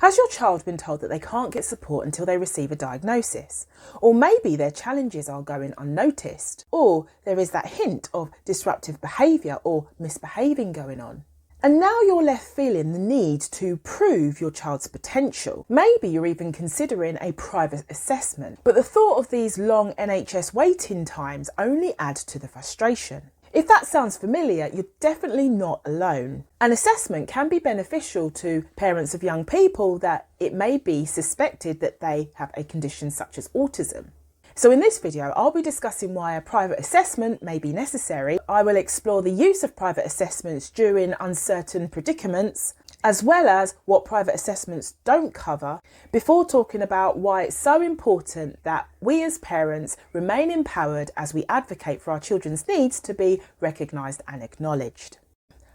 Has your child been told that they can't get support until they receive a diagnosis? Or maybe their challenges are going unnoticed, or there is that hint of disruptive behaviour or misbehaving going on. And now you're left feeling the need to prove your child's potential. Maybe you're even considering a private assessment, but the thought of these long NHS waiting times only add to the frustration. If that sounds familiar, you're definitely not alone. An assessment can be beneficial to parents of young people that it may be suspected that they have a condition such as autism. So in this video, I'll be discussing why a private assessment may be necessary. I will explore the use of private assessments during uncertain predicaments, as well as what private assessments don't cover, before talking about why it's so important that we as parents remain empowered as we advocate for our children's needs to be recognised and acknowledged.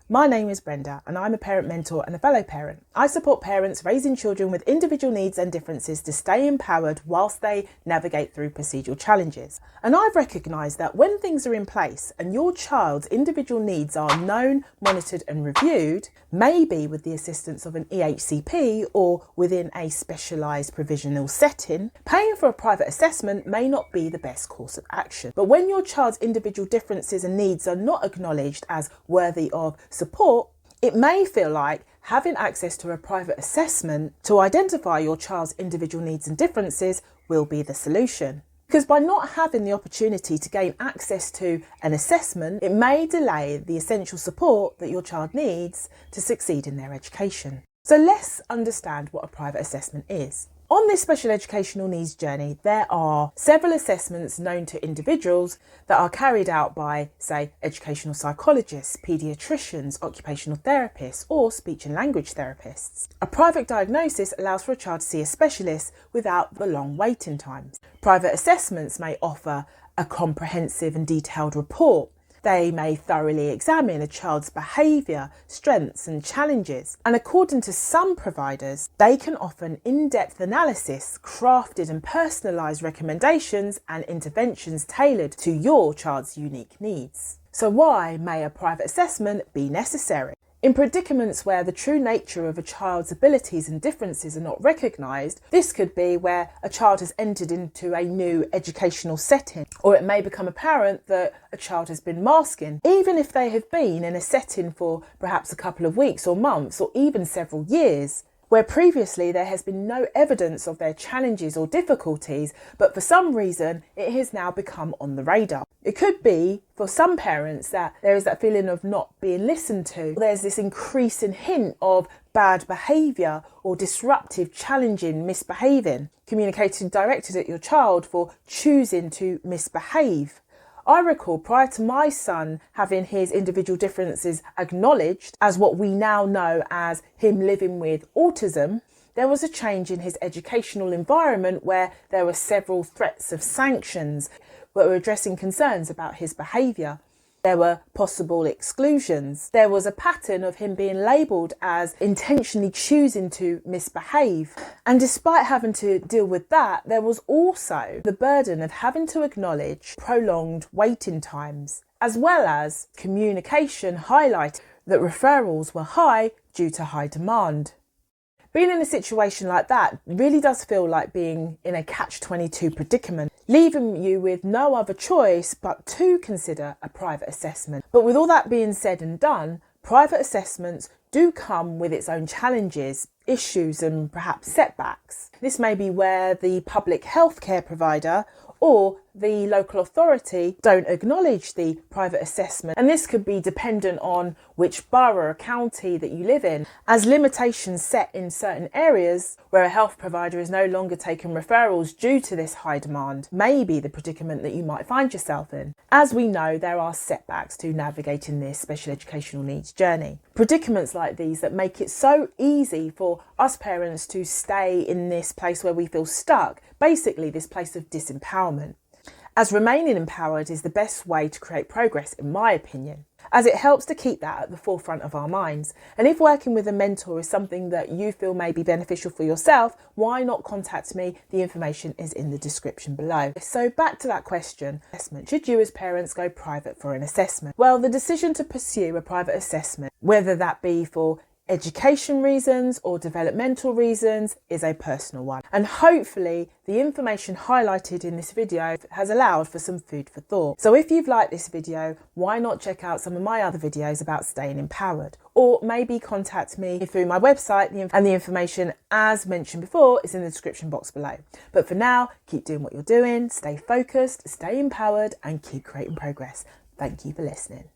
My name is Brenda and I'm a parent mentor and a fellow parent. I support parents raising children with individual needs and differences to stay empowered whilst they navigate through procedural challenges. And I've recognised that when things are in place and your child's individual needs are known, monitored and reviewed, maybe with the assistance of an EHCP or within a specialised provisional setting, paying for a private assessment may not be the best course of action. But when your child's individual differences and needs are not acknowledged as worthy of support, it may feel like having access to a private assessment to identify your child's individual needs and differences will be the solution. Because by not having the opportunity to gain access to an assessment, it may delay the essential support that your child needs to succeed in their education. So let's understand what a private assessment is. On this special educational needs journey, there are several assessments known to individuals that are carried out by, say, educational psychologists, paediatricians, occupational therapists, or speech and language therapists. A private diagnosis allows for a child to see a specialist without the long waiting times. Private assessments may offer a comprehensive and detailed report. They may thoroughly examine a child's behaviour, strengths and challenges. And according to some providers, they can offer an in-depth analysis, crafted and personalised recommendations and interventions tailored to your child's unique needs. So why may a private assessment be necessary? In predicaments where the true nature of a child's abilities and differences are not recognised, this could be where a child has entered into a new educational setting, or it may become apparent that a child has been masking, even if they have been in a setting for perhaps a couple of weeks or months or even several years, where previously there has been no evidence of their challenges or difficulties, but for some reason it has now become on the radar. It could be for some parents that there is that feeling of not being listened to. There's this increasing hint of bad behaviour or disruptive, challenging, misbehaving, communicated directed at your child for choosing to misbehave. I recall prior to my son having his individual differences acknowledged as what we now know as him living with autism, there was a change in his educational environment where there were several threats of sanctions that were addressing concerns about his behaviour. There were possible exclusions. There was a pattern of him being labelled as intentionally choosing to misbehave. And despite having to deal with that, there was also the burden of having to acknowledge prolonged waiting times, as well as communication highlighting that referrals were high due to high demand. Being in a situation like that really does feel like being in a catch-22 predicament, leaving you with no other choice but to consider a private assessment. But with all that being said and done, private assessments do come with its own challenges, issues and perhaps setbacks. This may be where the public healthcare provider or the local authority don't acknowledge the private assessment, and this could be dependent on which borough or county that you live in, as limitations set in certain areas where a health provider is no longer taking referrals due to this high demand may be the predicament that you might find yourself in. As we know, there are setbacks to navigating this special educational needs journey. Predicaments like these that make it so easy for us parents to stay in this place where we feel stuck, basically this place of disempowerment. As remaining empowered is the best way to create progress, in my opinion, as it helps to keep that at the forefront of our minds. And if working with a mentor is something that you feel may be beneficial for yourself, why not contact me? The information is in the description below. So back to that question, assessment. Should you as parents go private for an assessment? Well, the decision to pursue a private assessment, whether that be for education reasons or developmental reasons is a personal one. And hopefully the information highlighted in this video has allowed for some food for thought. So if you've liked this video, why not check out some of my other videos about staying empowered? Or maybe contact me through my website, and the information, as mentioned before, is in the description box below. But for now, keep doing what you're doing, stay focused, stay empowered, and keep creating progress. Thank you for listening.